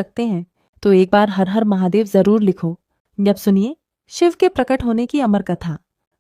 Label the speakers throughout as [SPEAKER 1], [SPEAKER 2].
[SPEAKER 1] सकते हैं तो एक बार हर हर महादेव जरूर लिखो। जब सुनिए शिव के प्रकट होने की अमर कथा।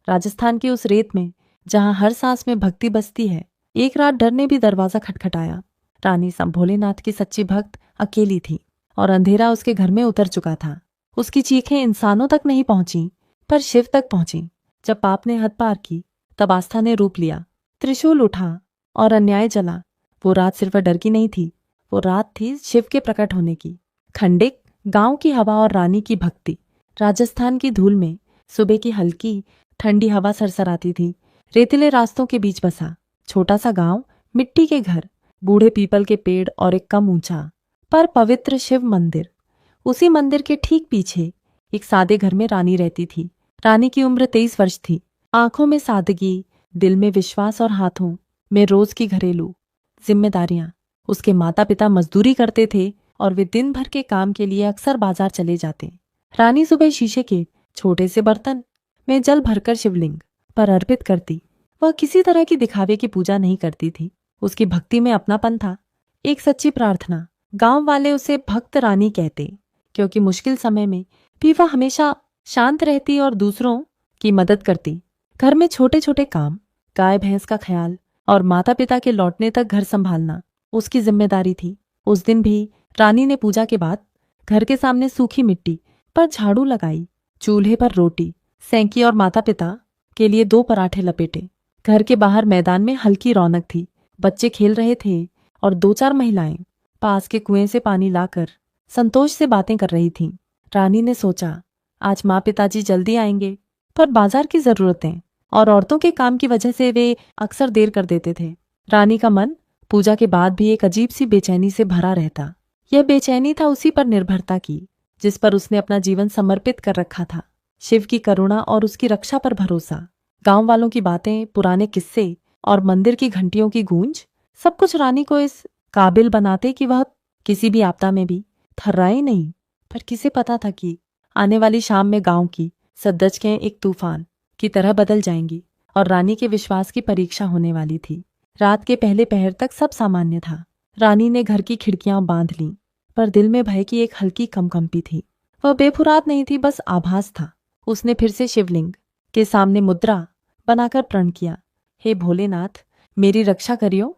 [SPEAKER 1] राजस्थान की उस रेत में जहां हर सांस में भक्ति बसती है, एक रात डर ने भी दरवाजा खटखटाया। रानी भोलेनाथ की सच्ची भक्त अकेली थी और अंधेरा उसके घर में उतर चुका था। उसकी चीखें इंसानों तक नहीं पहुंची पर शिव तक पहुंची। जब पाप ने हद पार की तब आस्था ने रूप लिया। त्रिशूल उठा और अन्याय जला। वो रात सिर्फ डर की नहीं थी, वो रात थी शिव के प्रकट होने की। खंडिक, गांव की हवा और रानी की भक्ति। राजस्थान की धूल में सुबह की हल्की ठंडी हवा सरसराती थी। रेतीले रास्तों के बीच बसा छोटा सा गांव, मिट्टी के घर, बूढ़े पीपल के पेड़ और एक कम ऊंचा पर पवित्र शिव मंदिर। उसी मंदिर के ठीक पीछे एक सादे घर में रानी रहती थी। रानी की उम्र 23 वर्ष थी। आंखों में सादगी, दिल में विश्वास और हाथों में रोज की घरेलू जिम्मेदारियां। उसके माता पिता मजदूरी करते थे और वे दिन भर के काम के लिए अक्सर बाजार चले जाते। रानी सुबह शीशे के छोटे से बर्तन में जल भरकर शिवलिंग पर अर्पित करती। वह किसी तरह की दिखावे की पूजा नहीं करती थी। उसकी भक्ति में अपनापन था, एक सच्ची प्रार्थना। गांव वाले उसे भक्त रानी कहते क्योंकि मुश्किल समय में भी वह हमेशा शांत रहती और दूसरों की मदद करती। घर में छोटे छोटे काम, गाय भैंस का ख्याल और माता पिता के लौटने तक घर संभालना उसकी जिम्मेदारी थी। उस दिन भी रानी ने पूजा के बाद घर के सामने सूखी मिट्टी पर झाड़ू लगाई, चूल्हे पर रोटी सेंकी और माता पिता के लिए 2 पराठे लपेटे। घर के बाहर मैदान में हल्की रौनक थी। बच्चे खेल रहे थे और 2-4 महिलाएं पास के कुएं से पानी लाकर संतोष से बातें कर रही थीं। रानी ने सोचा, आज माँ पिताजी जल्दी आएंगे, पर बाजार की जरूरतें और औरतों के काम की वजह से वे अक्सर देर कर देते थे। रानी का मन पूजा के बाद भी एक अजीब सी बेचैनी से भरा रहता। यह बेचैनी था उसी पर निर्भरता की जिस पर उसने अपना जीवन समर्पित कर रखा था। शिव की करुणा और उसकी रक्षा पर भरोसा। गांव वालों की बातें, पुराने किस्से और मंदिर की घंटियों की गूंज, सब कुछ रानी को इस काबिल बनाते कि वह किसी भी आपदा में भी थर्राए नहीं। पर किसे पता था कि आने वाली शाम में गांव की सद्दचकें एक तूफान की तरह बदल जाएंगी और रानी के विश्वास की परीक्षा होने वाली थी। रात के पहले पहर तक सब सामान्य था। रानी ने घर की खिड़कियां बांध लीं, पर दिल में भय की एक हल्की कंपी थी। वह बेफुराद नहीं थी, बस आभास था। उसने फिर से शिवलिंग के सामने मुद्रा बनाकर प्रण किया, हे भोलेनाथ मेरी रक्षा करियो।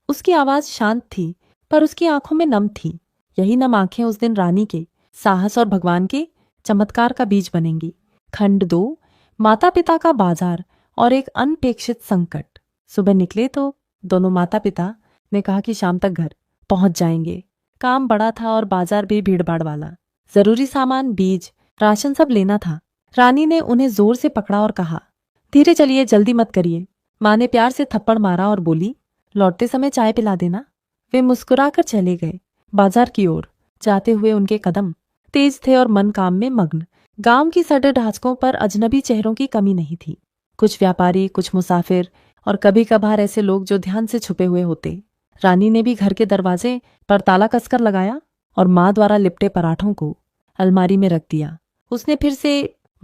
[SPEAKER 1] उसकी आवाज शांत थी पर उसकी आंखों में नम थी। यही नम आंखें उस दिन रानी के साहस और भगवान के चमत्कार का बीज बनेंगी। खंड 2, माता पिता का बाजार और एक अनपेक्षित संकट। सुबह निकले तो दोनों माता पिता ने कहा कि शाम तक घर पहुंच जाएंगे। काम बड़ा था और बाजार भी भीड़भाड़ वाला। जरूरी सामान, बीज, राशन सब लेना था। रानी ने उन्हें जोर से पकड़ा और कहा, धीरे चलिए, जल्दी मत करिए। माँ ने प्यार से थप्पड़ मारा और बोली, लौटते समय चाय पिला देना। वे मुस्कुराकर चले गए। बाजार की ओर जाते हुए उनके कदम तेज थे और मन काम में मग्न। गांव की सड़क ढांचकों पर अजनबी चेहरों की कमी नहीं थी। कुछ व्यापारी, कुछ मुसाफिर और कभी कभार ऐसे लोग जो ध्यान से छुपे हुए होते। रानी ने भी घर के दरवाजे पर ताला कसकर लगाया और माँ द्वारा लिपटे पराठों को अलमारी में रख दिया। उसने फिर से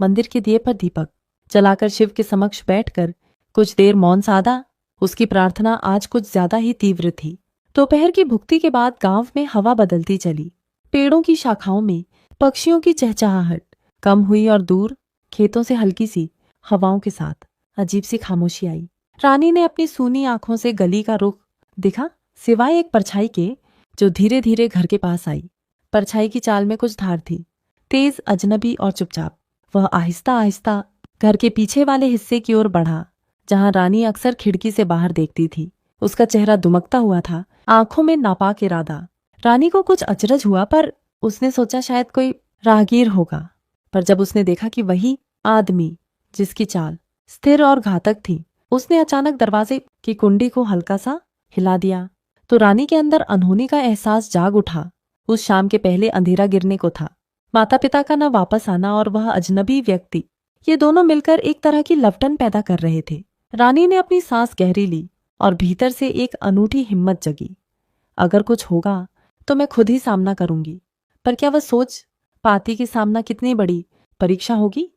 [SPEAKER 1] मंदिर के दिए पर दीपक जलाकर शिव के समक्ष बैठकर कुछ देर मौन साधा। उसकी प्रार्थना आज कुछ ज्यादा ही तीव्र थी। दोपहर की भुक्ति के बाद गांव में हवा बदलती चली। पेड़ों की शाखाओं में पक्षियों की चहचहाहट कम हुई और दूर खेतों से हल्की सी हवाओं के साथ अजीब सी खामोशी आई। रानी ने अपनी सूनी आंखों से गली का रुख देखा, सिवाय एक परछाई के जो धीरे धीरे घर के पास आई। परछाई की चाल में कुछ धार थी, तेज, अजनबी और चुपचाप। वह आहिस्ता आहिस्ता घर के पीछे वाले हिस्से की ओर बढ़ा जहां रानी अक्सर खिड़की से बाहर देखती थी। उसका चेहरा दुमकता हुआ था, आंखों में नापाक इरादा। रानी को कुछ अचरज हुआ, पर उसने सोचा शायद कोई राहगीर होगा। पर जब उसने देखा कि वही आदमी जिसकी चाल स्थिर और घातक थी, उसने अचानक दरवाजे की कुंडी को हल्का सा हिला दिया तो रानी के अंदर अनहोनी का एहसास जाग उठा। उस शाम के पहले अंधेरा गिरने को था। माता पिता का न वापस आना और वह अजनबी व्यक्ति, ये दोनों मिलकर एक तरह की लवटन पैदा कर रहे थे। रानी ने अपनी सांस गहरी ली और भीतर से एक अनूठी हिम्मत जगी। अगर कुछ होगा तो मैं खुद ही सामना करूंगी। पर क्या वह सोच पाती कि सामना कितनी बड़ी परीक्षा होगी।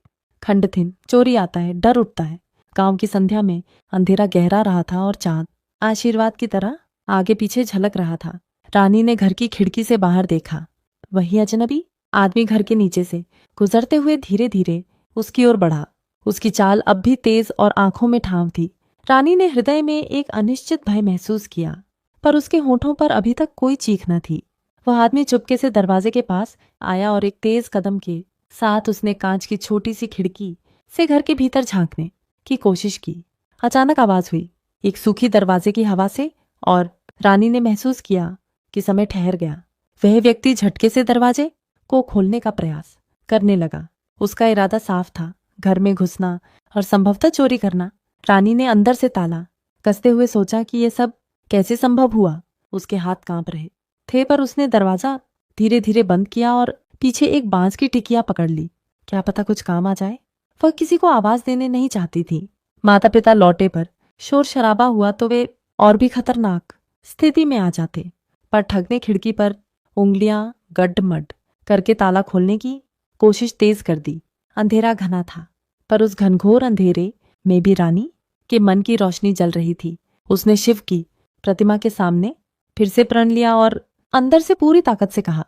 [SPEAKER 1] खंड 3, चोरी आता है, डर उठता है। गांव की संध्या में अंधेरा गहरा रहा था और चांद आशीर्वाद की तरह आगे पीछे झलक रहा था। रानी ने घर की खिड़की से बाहर देखा। वही अजनबी आदमी घर के नीचे से गुजरते हुए धीरे धीरे उसकी ओर बढ़ा। उसकी चाल अब भी तेज और आंखों में ठाव थी। रानी ने हृदय में एक अनिश्चित भय महसूस किया, पर उसके होठों पर अभी तक कोई चीख न थी। वह आदमी चुपके से दरवाजे के पास आया और एक तेज कदम के साथ उसने कांच की छोटी सी खिड़की से घर के भीतर झांकने की कोशिश की। अचानक आवाज हुई, एक सूखी दरवाजे की हवा से, और रानी ने महसूस किया कि समय ठहर गया। वह व्यक्ति झटके से दरवाजे को खोलने का प्रयास करने लगा। उसका इरादा साफ था, घर में घुसना और संभवतः चोरी करना। रानी ने अंदर से ताला कसते हुए सोचा कि यह सब कैसे संभव हुआ। उसके हाथ कांप रहे थे, पर उसने दरवाजा धीरे धीरे बंद किया और पीछे एक बांस की टिकिया पकड़ ली। क्या पता कुछ काम आ जाए। वह किसी को आवाज देने नहीं चाहती थी। माता पिता लौटे पर शोर शराबा हुआ तो वे और भी खतरनाक स्थिति में आ जाते। पर ठग ने खिड़की पर उंगलियां गड्ढमड करके ताला खोलने की कोशिश तेज कर दी। अंधेरा घना था, पर उस घनघोर अंधेरे में भी रानी के मन की रोशनी जल रही थी। उसने शिव की प्रतिमा के सामने फिर से प्रण लिया और अंदर से पूरी ताकत से कहा,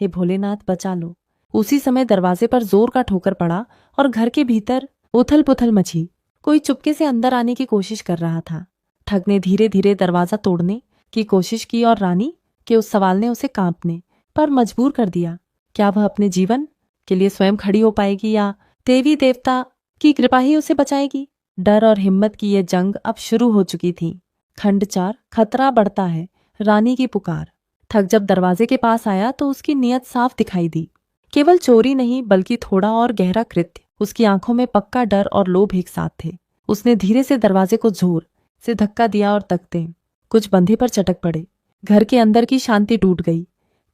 [SPEAKER 1] हे भोलेनाथ बचा लो। उसी समय दरवाजे पर जोर का ठोकर पड़ा और घर के भीतर उथल पुथल मची। कोई चुपके से अंदर आने की कोशिश कर रहा था। ठग ने धीरे धीरे दरवाजा तोड़ने की कोशिश की और रानी के उस सवाल ने उसे कांपने पर मजबूर कर दिया। क्या वह अपने जीवन के लिए स्वयं खड़ी हो पाएगी या देवी देवता की कृपा ही उसे बचाएगी? डर और हिम्मत की यह जंग अब शुरू हो चुकी थी। खंड 4, खतरा बढ़ता है। रानी की पुकार। ठग जब दरवाजे के पास आया तो उसकी नीयत साफ दिखाई दी। केवल चोरी नहीं, बल्कि थोड़ा और गहरा कृत्य। उसकी आंखों में पक्का डर और लोभ एक साथ थे। उसने धीरे से दरवाजे को जोर से धक्का दिया और तख्ते कुछ बंधे पर चटक पड़े। घर के अंदर की शांति टूट गई।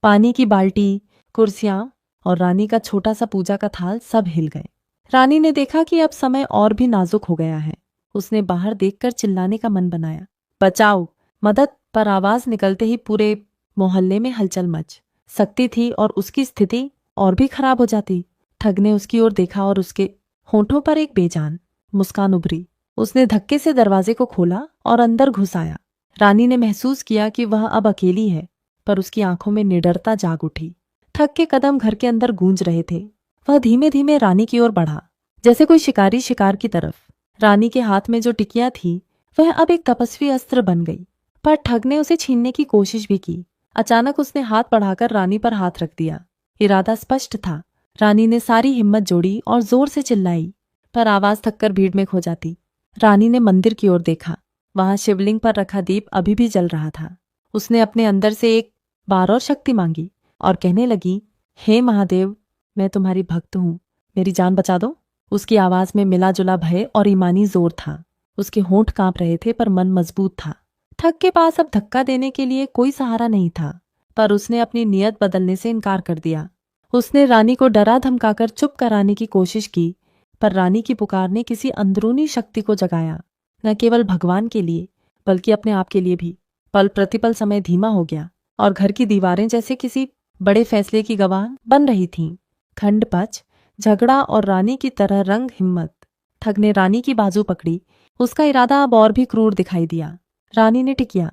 [SPEAKER 1] पानी की बाल्टी, कुर्सियां और रानी का छोटा सा पूजा का थाल सब हिल गए। रानी ने देखा कि अब समय और भी नाजुक हो गया है। उसने बाहर देखकर चिल्लाने का मन बनाया, बचाओ, मदद। पर आवाज निकलते ही पूरे मोहल्ले में हलचल मच सकती थी और उसकी स्थिति और भी खराब हो जाती। ठग ने उसकी ओर देखा और उसके होठों पर एक बेजान मुस्कान उभरी। उसने धक्के से दरवाजे को खोला और अंदर घुस आया। रानी ने महसूस किया कि वह अब अकेली है, पर उसकी आंखों में निडरता जाग उठी। ठग के कदम घर के अंदर गूंज रहे थे। वह धीमे धीमे रानी की ओर बढ़ा, जैसे कोई शिकारी शिकार की तरफ। रानी के हाथ में जो टिकिया थी वह अब एक तपस्वी अस्त्र बन गई, पर ठग ने उसे छीनने की कोशिश भी की। अचानक उसने हाथ बढ़ाकर रानी पर हाथ रख दिया। इरादा स्पष्ट था। रानी ने सारी हिम्मत जोड़ी और जोर से चिल्लाई, पर आवाज थककर भीड़ में खो जाती। रानी ने मंदिर की ओर देखा। वहां शिवलिंग पर रखा दीप अभी भी जल रहा था। उसने अपने अंदर से एक बार और शक्ति मांगी और कहने लगी, हे महादेव, मैं तुम्हारी भक्त हूं, मेरी जान बचा दो। उसकी आवाज में मिला जुला भय और ईमानी जोर था। उसके होंठ कांप रहे थे, पर मन मजबूत था। ठग के पास अब धक्का देने के लिए कोई सहारा नहीं था, पर उसने अपनी नीयत बदलने से इनकार कर दिया। उसने रानी को डरा धमकाकर चुप कराने की कोशिश की, पर रानी की पुकार ने किसी अंदरूनी शक्ति को जगाया, न केवल भगवान के लिए बल्कि अपने आप के लिए भी। पल प्रतिपल समय धीमा हो गया और घर की दीवारें जैसे किसी बड़े फैसले की गवाह बन रही थीं। खंड 5, झगड़ा और रानी की तरह रंग हिम्मत। ठग ने रानी की बाजू पकड़ी। उसका इरादा अब और भी क्रूर दिखाई दिया। रानी ने टिकिया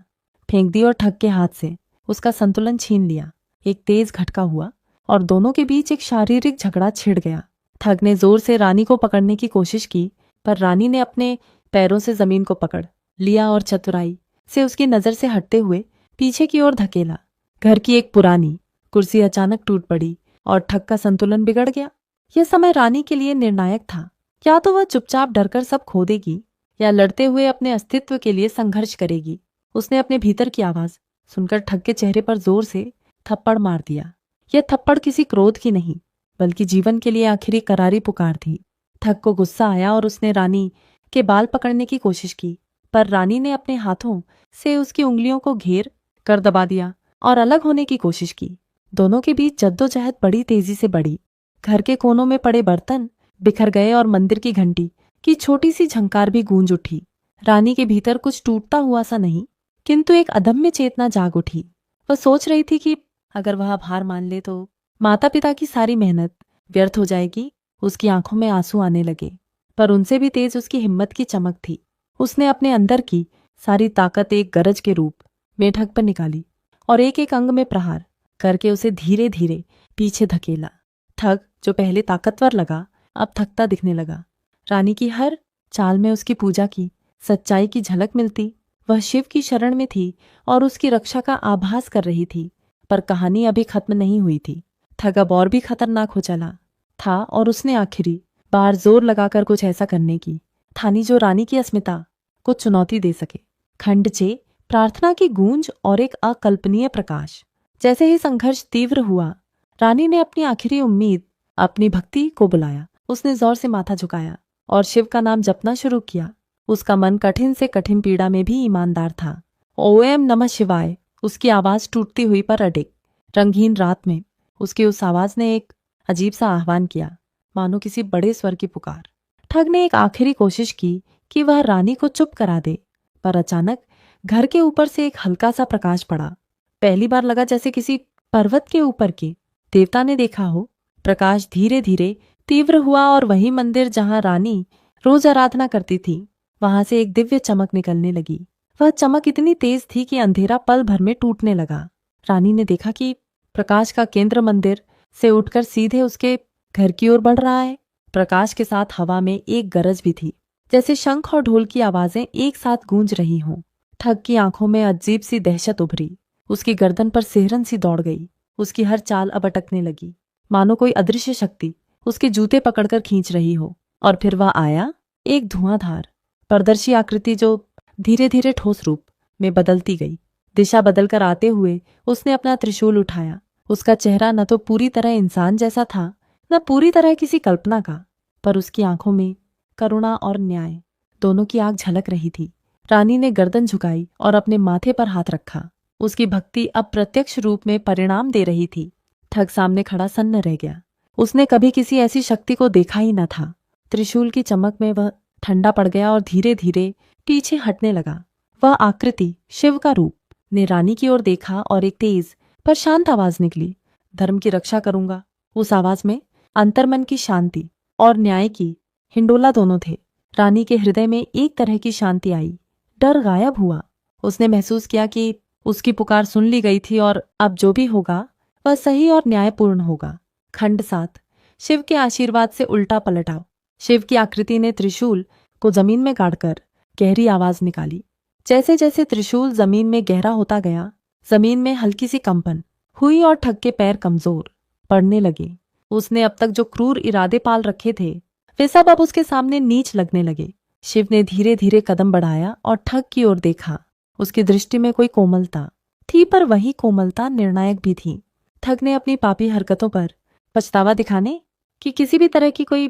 [SPEAKER 1] फेंक दी और ठग के हाथ से उसका संतुलन छीन लिया। एक तेज झटका हुआ और दोनों के बीच एक शारीरिक झगड़ा छिड़ गया। ठग ने जोर से रानी को पकड़ने की कोशिश की, पर रानी ने अपने पैरों से जमीन को पकड़ लिया और चतुराई से उसकी नजर से हटते हुए पीछे की ओर धकेला। घर की एक पुरानी कुर्सी अचानक टूट पड़ी और ठग का संतुलन बिगड़ गया। यह समय रानी के लिए निर्णायक था। या तो वह चुपचाप डरकर सब खो देगी या लड़ते हुए अपने अस्तित्व के लिए संघर्ष करेगी। उसने अपने भीतर की आवाज सुनकर ठग के चेहरे पर जोर से थप्पड़ मार दिया। यह थप्पड़ किसी क्रोध की नहीं, बल्कि जीवन के लिए आखिरी करारी पुकार थी। ठग को गुस्सा आया और उसने रानी के बाल पकड़ने की कोशिश की, पर रानी ने अपने हाथों से उसकी उंगलियों को घेर कर दबा दिया और अलग होने की कोशिश की। दोनों के बीच जद्दोजहद बड़ी तेजी से बढ़ी। घर के कोनों में पड़े बर्तन बिखर गए और मंदिर की घंटी की छोटी सी झंकार भी गूंज उठी। रानी के भीतर कुछ टूटता हुआ सा नहीं, किंतु एक अदम्य चेतना जाग उठी। वह सोच रही थी कि अगर वह अब हार मान ले तो माता पिता की सारी मेहनत व्यर्थ हो जाएगी। उसकी आंखों में आंसू आने लगे, पर उनसे भी तेज उसकी हिम्मत की चमक थी। उसने अपने अंदर की सारी ताकत एक गरज के रूप में ठग पर निकाली और एक एक अंग में प्रहार करके उसे धीरे धीरे पीछे धकेला। ठग, जो पहले ताकतवर लगा, अब थकता दिखने लगा। रानी की हर चाल में उसकी पूजा की सच्चाई की झलक मिलती। वह शिव की शरण में थी और उसकी रक्षा का आभास कर रही थी। पर कहानी अभी खत्म नहीं हुई थी। ठग अब और भी खतरनाक हो चला था और उसने आखिरी बार जोर लगाकर कुछ ऐसा करने की ठानी जो रानी की अस्मिता को चुनौती दे सके। खंड 6, प्रार्थना की गूंज और एक अकल्पनीय प्रकाश। जैसे ही संघर्ष तीव्र हुआ, रानी ने अपनी आखिरी उम्मीद, अपनी भक्ति को बुलाया। उसने जोर से माथा झुकाया और शिव का नाम जपना शुरू किया। उसका मन कठिन से कठिन पीड़ा में भी ईमानदार था। ओम नमः शिवाय, उसकी आवाज टूटती हुई पर अडिग। रंगहीन रात में उसकी उस आवाज ने एक अजीब सा आह्वान किया, मानो किसी बड़े स्वर की पुकार। ठग ने एक आखिरी कोशिश की कि वह रानी को चुप करा दे, पर अचानक घर के ऊपर से एक हल्का सा प्रकाश पड़ा। पहली बार लगा जैसे किसी पर्वत के ऊपर के देवता ने देखा हो। प्रकाश धीरे धीरे तीव्र हुआ और वही मंदिर जहां रानी रोज आराधना करती थी, वहां से एक दिव्य चमक निकलने लगी। वह चमक इतनी तेज थी कि अंधेरा पल भर में टूटने लगा। रानी ने देखा कि प्रकाश का केंद्र मंदिर से उठकर सीधे उसके घर की ओर बढ़ रहा है। प्रकाश के साथ हवा में एक गरज भी थी, जैसे शंख और ढोल की आवाजें एक साथ गूंज रही हों। ठग की आंखों में अजीब सी दहशत उभरी। उसकी गर्दन पर सिहरन सी दौड़ गई। उसकी हर चाल अब अटकने लगी, मानो कोई अदृश्य शक्ति उसके जूते पकड़कर खींच रही हो। और फिर वह आया, एक धुआंधार पारदर्शी आकृति जो धीरे धीरे ठोस रूप में बदलती गई। दिशा बदलकर आते हुए उसने अपना त्रिशूल उठाया। उसका चेहरा न तो पूरी तरह इंसान जैसा था, न पूरी तरह किसी कल्पना का, पर उसकी आंखों में करुणा और न्याय दोनों की आग झलक रही थी। रानी ने गर्दन झुकाई और अपने माथे पर हाथ रखा। उसकी भक्ति अब प्रत्यक्ष रूप में परिणाम दे रही थी। ठग सामने खड़ा सन्न रह गया। उसने कभी किसी ऐसी शक्ति को देखा ही न था। त्रिशूल की चमक में वह ठंडा पड़ गया और धीरे धीरे पीछे हटने लगा। वह आकृति, शिव का रूप, ने रानी की ओर देखा और एक तेज पर शांत आवाज निकली, धर्म की रक्षा करूंगा। उस आवाज में अंतर्मन की शांति और न्याय की हिंडोला दोनों थे। रानी के हृदय में एक तरह की शांति आई। डर गायब हुआ। उसने महसूस किया कि उसकी पुकार सुन ली गई थी और अब जो भी होगा वह सही और न्यायपूर्ण होगा। खंड 7, शिव के आशीर्वाद से उल्टा पलटाव। शिव की आकृति ने त्रिशूल को जमीन में गाड़कर गहरी आवाज निकाली। जैसे जैसे त्रिशूल जमीन में गहरा होता गया, जमीन में हल्की सी कंपन हुई और ठग के पैर कमजोर पड़ने लगे। उसने अब तक जो क्रूर इरादे पाल रखे थे, वे सब अब उसके सामने नीच लगने लगे। शिव ने धीरे धीरे कदम बढ़ाया और ठग की ओर देखा। उसकी दृष्टि में कोई कोमलता थी, पर वही कोमलता निर्णायक भी थी। ठग ने अपनी पापी हरकतों पर पछतावा दिखाने की किसी भी तरह की कोई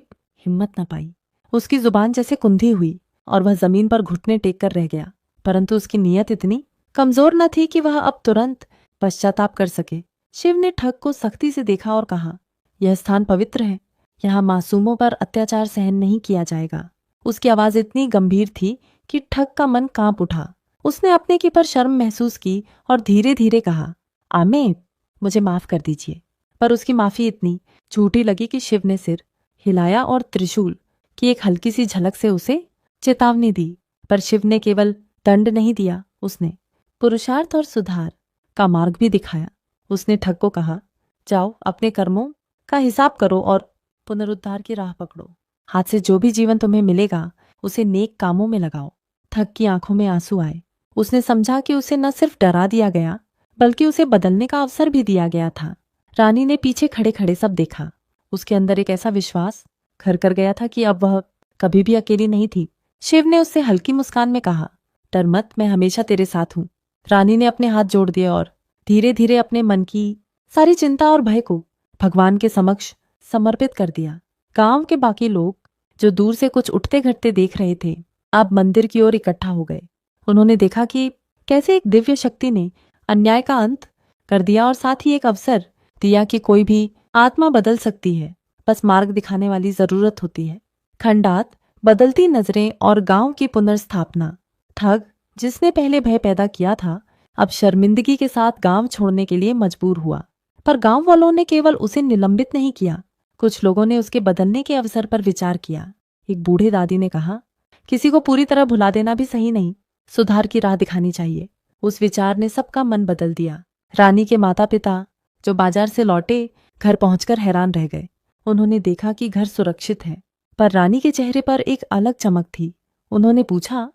[SPEAKER 1] हिम्मत न पाई। उसकी जुबान जैसे कुंधी हुई और वह जमीन पर घुटने टेक कर रह गया। परंतु उसकी नीयत इतनी कमजोर न थी कि वह अब तुरंत पश्चाताप कर सके। शिव ने ठग को सख्ती से देखा और कहा, यह स्थान पवित्र है, यहाँ मासूमों पर अत्याचार सहन नहीं किया जाएगा। उसकी आवाज इतनी गंभीर थी कि ठग का मन कांप उठा। उसने अपने की पर शर्म महसूस की और धीरे धीरे कहा, आमेर, मुझे माफ कर दीजिए। पर उसकी माफी इतनी झूठी लगी कि शिव ने सिर हिलाया और त्रिशूल की एक हल्की सी झलक से उसे चेतावनी दी। पर शिव ने केवल दंड नहीं दिया, उसने पुरुषार्थ और सुधार का मार्ग भी दिखाया। उसने ठग को कहा, जाओ अपने कर्मों का हिसाब करो और पुनरुद्धार की राह पकड़ो। हाथ से जो भी जीवन तुम्हें मिलेगा उसे नेक कामों में लगाओ। ठग की आंखों में आंसू आए। उसने समझा कि उसे न सिर्फ डरा दिया गया, बल्कि उसे बदलने का अवसर भी दिया गया था। रानी ने पीछे खड़े खड़े सब देखा। उसके अंदर एक ऐसा विश्वास घर कर गया था कि अब वह कभी भी अकेली नहीं थी। शिव ने उससे हल्की मुस्कान में कहा, डर मत, मैं हमेशा तेरे साथ हूं। रानी ने अपने हाथ जोड़ दिए और धीरे धीरे अपने मन की सारी चिंता और भय को भगवान के समक्ष समर्पित कर दिया। गांव के बाकी लोग जो दूर से कुछ उठते घटते देख रहे थे, अब मंदिर की ओर इकट्ठा हो गए। उन्होंने देखा कि कैसे एक दिव्य शक्ति ने अन्याय का अंत कर दिया और साथ ही एक अवसर दिया कि कोई भी आत्मा बदल सकती है, बस मार्ग दिखाने वाली जरूरत होती है। खंड 8, बदलती नजरें और गांव की पुनर्स्थापना। ठग, जिसने पहले भय पैदा किया था, अब शर्मिंदगी के साथ गांव छोड़ने के लिए मजबूर हुआ। पर गांव वालों ने केवल उसे निलंबित नहीं किया, कुछ लोगों ने उसके बदलने के अवसर पर विचार किया। एक बूढ़े दादी ने कहा, किसी को पूरी तरह भुला देना भी सही नहीं, सुधार की राह दिखानी चाहिए। उस विचार ने सबका मन बदल दिया। रानी के माता पिता, जो बाजार से लौटे घर पहुंचकर हैरान रह गए। उन्होंने देखा कि घर सुरक्षित है, पर रानी के चेहरे पर एक अलग चमक थी। उन्होंने पूछा,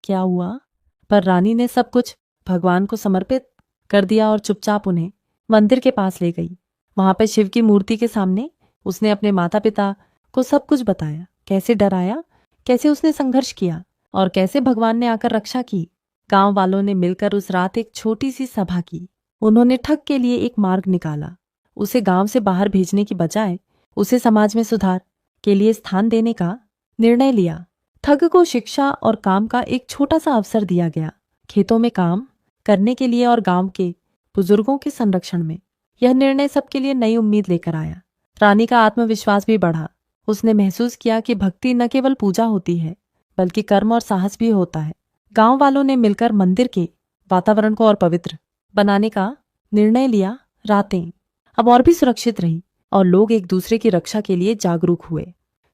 [SPEAKER 1] क्या हुआ? पर रानी ने सब कुछ भगवान को समर्पित कर दिया और चुपचाप उन्हें मंदिर के पास ले गई। वहां पर शिव की मूर्ति के सामने उसने अपने माता पिता को सब कुछ बताया, कैसे डराया, कैसे उसने संघर्ष किया और कैसे भगवान ने आकर रक्षा की। गांव वालों ने मिलकर उस रात एक छोटी सी सभा की। उन्होंने ठग के लिए एक मार्ग निकाला। उसे गांव से बाहर भेजने की बजाय उसे समाज में सुधार के लिए स्थान देने का निर्णय लिया। ठग को शिक्षा और काम का एक छोटा सा अवसर दिया गया, खेतों में काम करने के लिए और गांव के बुजुर्गों के संरक्षण में। यह निर्णय सबके लिए नई उम्मीद लेकर आया। रानी का आत्मविश्वास भी बढ़ा। उसने महसूस किया कि भक्ति न केवल पूजा होती है, बल्कि कर्म और साहस भी होता है। गांव वालों ने मिलकर मंदिर के वातावरण को और पवित्र बनाने का निर्णय लिया। रातें अब और भी सुरक्षित रही और लोग एक दूसरे की रक्षा के लिए जागरूक हुए।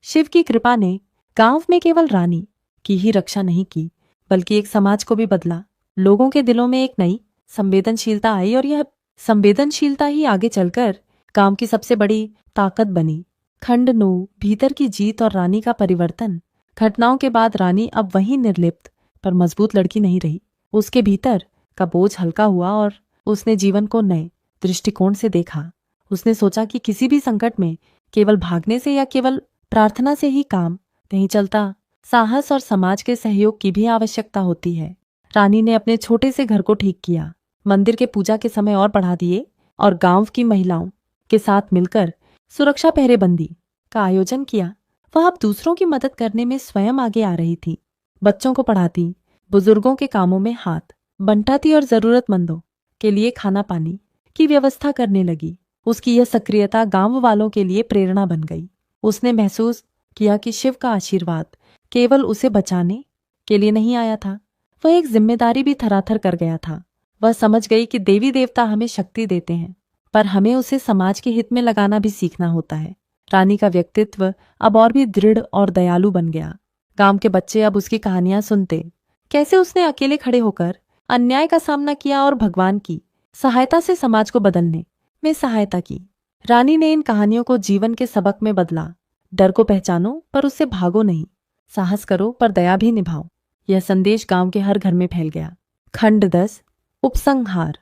[SPEAKER 1] शिव की कृपा ने गांव में केवल रानी की ही रक्षा नहीं की, बल्कि एक समाज को भी बदला। लोगों के दिलों में एक नई संवेदनशीलता आई और यह संवेदनशीलता ही आगे चलकर गांव की सबसे बड़ी ताकत बनी। खंड 9, भीतर की जीत और रानी का परिवर्तन। घटनाओं के बाद रानी अब वही निर्लिप्त पर मजबूत लड़की नहीं रही। उसके भीतर का बोझ हल्का हुआ और उसने जीवन को नए दृष्टिकोण से देखा। उसने सोचा कि किसी भी संकट में केवल भागने से या केवल प्रार्थना से ही काम नहीं चलता, साहस और समाज के सहयोग की भी आवश्यकता होती है। रानी ने अपने छोटे से घर को ठीक किया, मंदिर के पूजा के समय और बढ़ा दिए और गांव की महिलाओं के साथ मिलकर सुरक्षा पहरेबंदी का आयोजन किया। वह अब दूसरों की मदद करने में स्वयं आगे आ रही थी। बच्चों को पढ़ाती, बुजुर्गों के कामों में हाथ बंटाती और जरूरतमंदों के लिए खाना पानी की व्यवस्था करने लगी। उसकी यह सक्रियता गांव वालों के लिए प्रेरणा बन गई। उसने महसूस किया कि शिव का आशीर्वाद केवल उसे बचाने के लिए नहीं आया था, वह एक जिम्मेदारी भी थराथर कर गया था। वह समझ गई कि देवी देवता हमें शक्ति देते हैं, पर हमें उसे समाज के हित में लगाना भी सीखना होता है। रानी का व्यक्तित्व अब और भी दृढ़ और दयालु बन गया। गांव के बच्चे अब उसकी कहानियां सुनते, कैसे उसने अकेले खड़े होकर अन्याय का सामना किया और भगवान की सहायता से समाज को बदलने में सहायता की। रानी ने इन कहानियों को जीवन के सबक में बदला। डर को पहचानो पर उससे भागो नहीं, साहस करो पर दया भी निभाओ। यह संदेश गांव के हर घर में फैल गया। खंड 10, उपसंहार।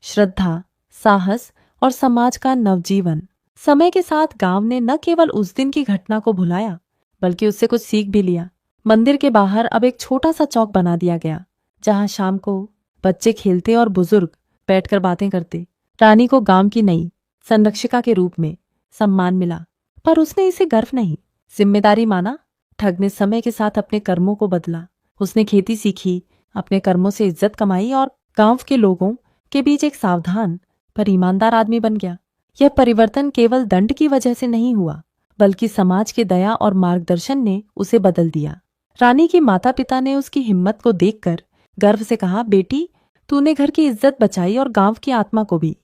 [SPEAKER 1] श्रद्धा, साहस और समाज का नवजीवन। समय के साथ गांव ने न केवल उस दिन की घटना को भुलाया, बल्कि उससे कुछ सीख भी लिया। मंदिर के बाहर अब एक छोटा सा चौक बना दिया गया, जहां शाम को बच्चे खेलते और बुजुर्ग बैठकर बातें करते। रानी को गांव की नई संरक्षिका के रूप में सम्मान मिला, पर उसने इसे गर्व नहीं, जिम्मेदारी माना। ठग ने समय के साथ अपने कर्मों को बदला। उसने खेती सीखी, अपने कर्मों से इज्जत कमाई और गांव के लोगों के बीच एक सावधान पर ईमानदार आदमी बन गया। यह परिवर्तन केवल दंड की वजह से नहीं हुआ, बल्कि समाज के दया और मार्गदर्शन ने उसे बदल दिया। रानी के माता पिता ने उसकी हिम्मत को देखकर गर्व से कहा, बेटी तूने घर की इज्जत बचाई और गांव की आत्मा को भी।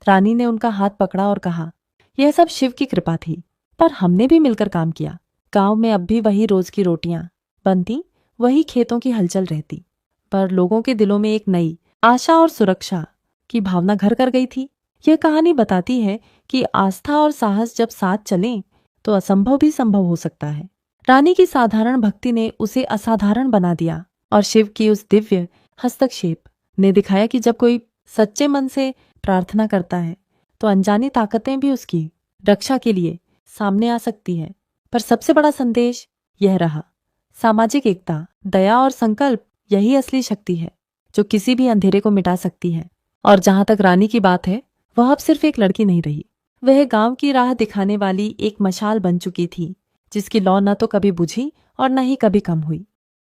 [SPEAKER 1] रानी ने उनका हाथ पकड़ा और कहा, यह सब शिव की कृपा थी, पर हमने भी मिलकर काम किया। गांव में अब भी वही रोज की रोटियां बनती, वही खेतों की हलचल रहती, पर लोगों के दिलों में एक नई आशा और सुरक्षा की भावना घर कर गई थी। यह कहानी बताती है कि आस्था और साहस जब साथ चलें तो असंभव भी संभव हो सकता है। रानी की साधारण भक्ति ने उसे असाधारण बना दिया और शिव की उस दिव्य हस्तक्षेप ने दिखाया कि जब कोई सच्चे मन से प्रार्थना करता है तो अनजानी ताकतें भी उसकी रक्षा के लिए सामने आ सकती है। पर सबसे बड़ा संदेश यह रहा, सामाजिक एकता, दया और संकल्प यही असली शक्ति है जो किसी भी अंधेरे को मिटा सकती है। और जहां तक रानी की बात है, वह अब सिर्फ एक लड़की नहीं रही, वह गांव की राह दिखाने वाली एक मशाल बन चुकी थी, जिसकी लौ न तो कभी बुझी और न ही कभी कम हुई।